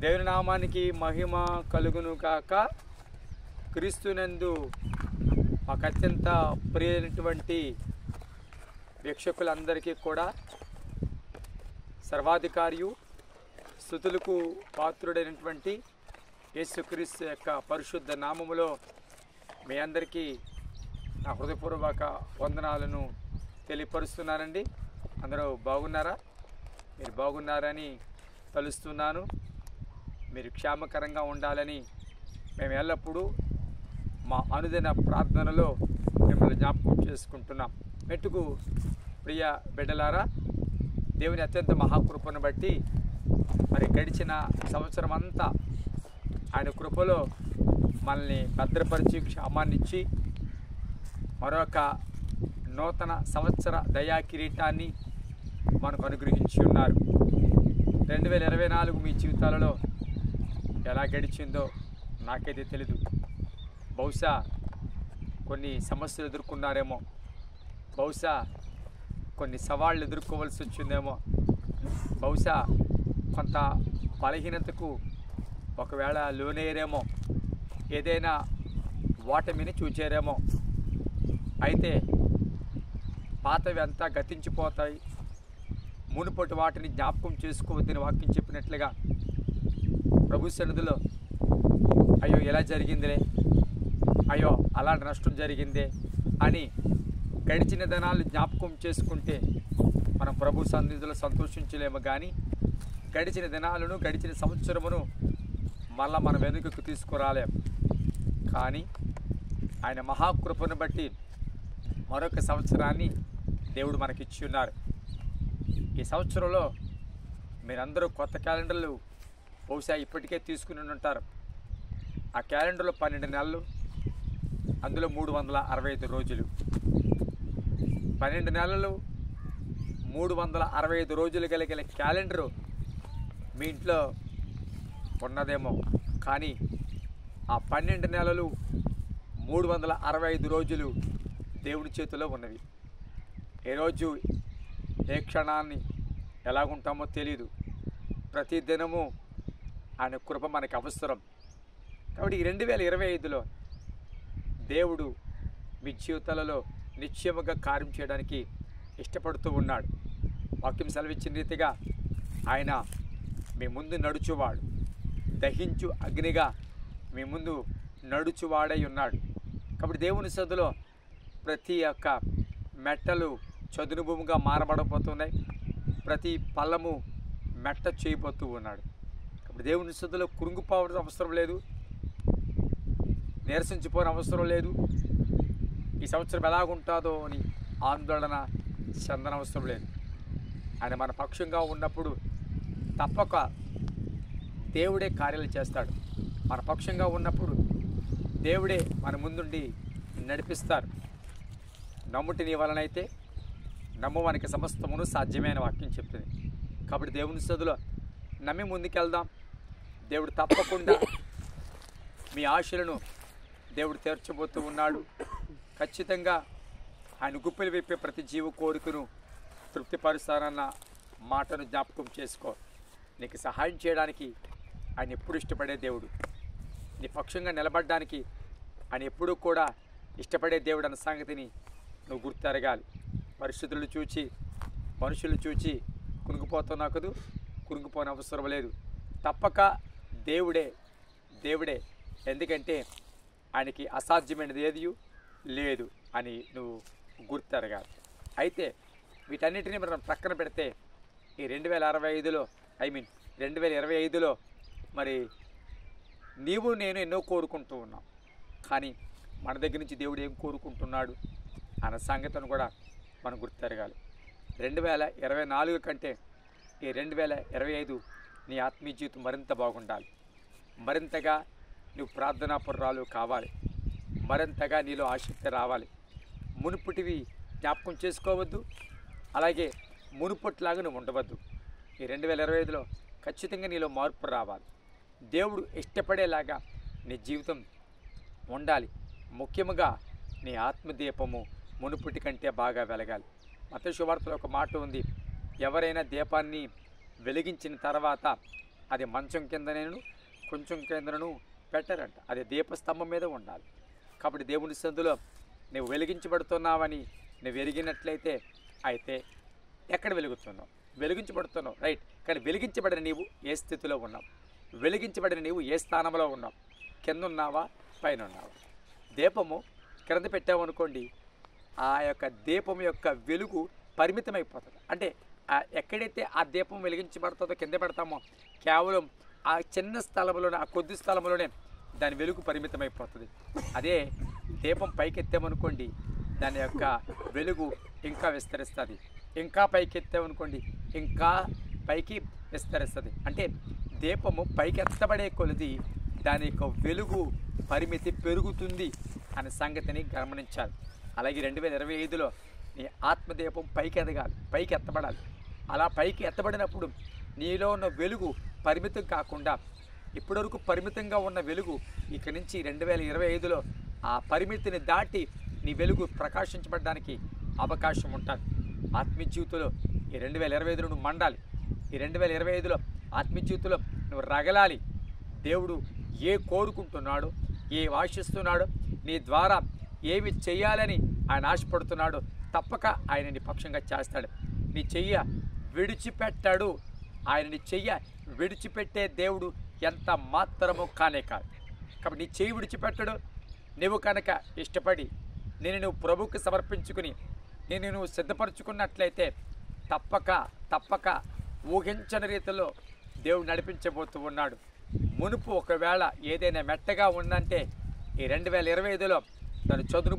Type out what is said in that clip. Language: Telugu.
దేవుని నామానికి మహిమ కలుగును కాక. క్రీస్తునందు మాకు అత్యంత ప్రియమైనటువంటి వీక్షకులందరికీ కూడా సర్వాధికారియు స్తుతులకు పాత్రుడైనటువంటి యేసుక్రీస్తు యొక్క పరిశుద్ధ నామములో మీ అందరికీ నా హృదయపూర్వక వందనాలను తెలియపరుస్తున్నానండి. అందరూ బాగున్నారా? మీరు బాగున్నారని తలుస్తున్నాను. మీరు క్షేమకరంగా ఉండాలని మేము ఎల్లప్పుడూ మా అనుదిన ప్రార్థనలో మిమ్మల్ని జ్ఞాపకం చేసుకుంటున్నాం. మెట్టుకు ప్రియ బిడ్డలారా, దేవుని అత్యంత మహాకృపను బట్టి మరి గడిచిన సంవత్సరం అంతా ఆయన కృపలో మనల్ని భద్రపరిచి క్షేమాన్నిచ్చి మరొక నూతన సంవత్సర దయా కిరీటాన్ని మనకు అనుగ్రహించి ఉన్నారు. 2024 మీ జీవితాలలో ఎలా గడిచిందో నాకైతే తెలీదు. బహుశా కొన్ని సమస్యలు ఎదుర్కొన్నారేమో, బహుశా కొన్ని సవాళ్ళు ఎదుర్కోవాల్సి వచ్చిందేమో, బహుశా కొంత బలహీనతకు ఒకవేళ లోనయ్యారేమో, ఏదైనా ఓటమిని చూచారేమో. అయితే పాతవి అంతా గతించిపోతాయి, మునుపటి వాటిని జ్ఞాపకం చేసుకోవద్దని వాక్యం చెప్పినట్లుగా ప్రభు సన్నిధిలో అయ్యో ఎలా జరిగిందిలే, అయ్యో అలాంటి నష్టం జరిగిందే అని గడిచిన దినాలు జ్ఞాపకం చేసుకుంటే మనం ప్రభు సన్నిధిలో సంతోషించలేము. కానీ గడిచిన దినాలను గడిచిన సంవత్సరమును మళ్ళా మన వెనుకకు తీసుకురాలేం. కానీ ఆయన మహాకృపను బట్టి మరొక సంవత్సరాన్ని దేవుడు మనకిచ్చి ఉన్నారు. ఈ సంవత్సరంలో మీరందరూ కొత్త క్యాలెండర్లు బహుశా ఇప్పటికే తీసుకుని ఉంటారు. ఆ క్యాలెండర్లో 12 నెలలు, అందులో 365 రోజులు. 12 నెలలు 365 రోజులు కలిగిన క్యాలెండరు మీ ఇంట్లో ఉన్నదేమో, కానీ ఆ 12 నెలలు 365 రోజులు దేవుడి చేతిలో ఉన్నవి. ఏ రోజు ఏ క్షణాన్ని ఎలాగుంటామో తెలియదు. ప్రతి దినము ఆయన కృప మనకి అవసరం. కాబట్టి ఈ 2025లో దేవుడు మీ జీవితాలలో నిశ్చయముగా కార్యం చేయడానికి ఇష్టపడుతూ ఉన్నాడు. వాక్యం సెలవిచ్చిన రీతిగా ఆయన మీ ముందు నడుచువాడు, దహించు అగ్నిగా మీ ముందు నడుచువాడై ఉన్నాడు. కాబట్టి దేవుని సన్నిధిలో ప్రతి ఒక్క మెట్టలు చదును భూమిగా మారబడబోతున్నాయి, ప్రతి పల్లము మెట్ట చేయబోతూ ఉన్నాడు. కాబట్టి దేవుని సన్నిధిలో కృంగిపోవడం అవసరం లేదు, నీరసించిపోయిన అవసరం లేదు. ఈ సంవత్సరం ఎలాగుంటుందో అని ఆందోళన చెందన అవసరం లేదు. ఆయన మన పక్షంగా ఉన్నప్పుడు తప్పక దేవుడే కార్యాలు చేస్తాడు. మన పక్షంగా ఉన్నప్పుడు దేవుడే మన ముందుండి నడిపిస్తారు. నమ్ముటి నీ వలనైతే నమ్మవానికి సమస్తమును సాధ్యమైన వాక్యం చెప్తుంది. కాబట్టి దేవుని సన్నిధిలో నమ్మి ముందుకెళ్దాం. దేవుడు తప్పకుండా మీ ఆశలను దేవుడు తీర్చబోతూ ఉన్నాడు. ఖచ్చితంగా ఆయన గుప్పెలు విప్పే ప్రతి జీవ కోరికను తృప్తిపరుస్తానన్న మాటను జ్ఞాపకం చేసుకో. నీకు సహాయం చేయడానికి ఆయన ఎప్పుడు ఇష్టపడే దేవుడు, నీ పక్షంగా నిలబడడానికి ఆయన ఎప్పుడూ కూడా ఇష్టపడే దేవుడు అన్న సంగతిని నువ్వు గుర్తెరగాలి. పరిస్థితులు చూచి మనుషులు చూచి కునుకుపోతున్నావు కదూ, కునుకుపోని అవసరం లేదు. తప్పక దేవుడే దేవుడే, ఎందుకంటే ఆయనకి అసాధ్యమైనది ఏది లేదు అని నువ్వు గుర్తెరగాలి. అయితే వీటన్నిటిని మనం ప్రక్కన పెడితే ఈ 2025లో మరి నీవు నేను ఎన్నో కోరుకుంటూ ఉన్నాం. కానీ మన దగ్గర నుంచి దేవుడు ఏం కోరుకుంటున్నాడు అన్న సంగతిని కూడా మనం గుర్తెరగాలి. 2024 కంటే ఈ 2025 నీ ఆత్మీయ జీవితం మరింత బాగుండాలి. మరింతగా నువ్వు ప్రార్థనాపరురాలు కావాలి. మరింతగా నీలో ఆసక్తి రావాలి. మునుపటివి జ్ఞాపకం చేసుకోవద్దు, అలాగే మునుపట్లాగా నువ్వు ఉండవద్దు. ఈ 2025లో ఖచ్చితంగా నీలో మార్పు రావాలి. దేవుడు ఇష్టపడేలాగా నీ జీవితం ఉండాలి. ముఖ్యంగా నీ ఆత్మదీపము మునుపటి కంటే బాగా వెలగాలి. మత్తయి సువార్తలో ఒక మాట ఉంది, ఎవరైనా దీపాన్ని వెలిగించిన తర్వాత అది మంచం కిందనేను కొంచెం కిందను పెట్టారంట. అది దీపస్తంభం మీద ఉండాలి. కాబట్టి దేవుని సందులో నువ్వు వెలిగించబడుతున్నావని నువ్వు ఎరిగినట్లయితే అయితే ఎక్కడ వెలుగుతున్నావు? వెలిగించబడుతున్నావు, రైట్. కానీ వెలిగించబడిన నీవు ఏ స్థితిలో ఉన్నావు? వెలిగించబడిన నీవు ఏ స్థానంలో ఉన్నావు? కింద ఉన్నావా, పైన ఉన్నావా? దీపము క్రింద పెట్టామనుకోండి, ఆ యొక్క దీపం యొక్క వెలుగు పరిమితమైపోతుంది. అంటే ఎక్కడైతే ఆ దీపం వెలిగించబడుతుందో కింద పెడతామో కేవలం ఆ చిన్న స్థలంలోనే, ఆ కొద్ది స్థలంలోనే దాని వెలుగు పరిమితమైపోతుంది. అదే దీపం పైకి ఎత్తామనుకోండి, దాని యొక్క వెలుగు ఇంకా విస్తరిస్తుంది. ఇంకా పైకి ఎత్తామనుకోండి, ఇంకా పైకి విస్తరిస్తుంది. అంటే దీపము పైకి ఎత్తబడే కొలది దాని యొక్క వెలుగు పరిమితి పెరుగుతుంది అనే సంగతిని గమనించాలి. అలాగే 2025లో నీ ఆత్మదీపం పైకి ఎదగాలి, పైకి ఎత్తబడాలి. అలా పైకి ఎత్తబడినప్పుడు నీలో ఉన్న వెలుగు పరిమితం కాకుండా, ఇప్పటివరకు పరిమితంగా ఉన్న వెలుగు ఇక నుంచి 2025లో ఆ పరిమితిని దాటి నీ వెలుగు ప్రకాశించబడడానికి అవకాశం ఉంటుంది. ఆత్మీయ జీవితంలో ఈ 2025లో నువ్వు మండాలి. ఈ 2025లో ఆత్మీయ జీవితంలో నువ్వు రగలాలి. దేవుడు ఏ కోరుకుంటున్నాడో, ఏ ఆశిస్తున్నాడో, నీ ద్వారా ఏమి చేయాలని ఆయన ఆశపడుతున్నాడో తప్పక ఆయన నీ పక్షంగా చేస్తాడు. నీ చెయ్య విడిచిపెట్టాడు. ఆయన నీ చెయ్య విడిచిపెట్టే దేవుడు ఎంత మాత్రమో కానే కాదు. కాబట్టి నీ చెయ్యి విడిచిపెట్టడు. నువ్వు కనుక ఇష్టపడి నువ్వు ప్రభువుకి సమర్పించుకుని నువ్వు సిద్ధపరచుకున్నట్లయితే తప్పక ఊహించని రీతిలో దేవుడు నడిపించబోతూ ఉన్నాడు. మునుపు ఒకవేళ ఏదైనా మెట్టగా ఉందంటే ఈ 2025లో తను చదును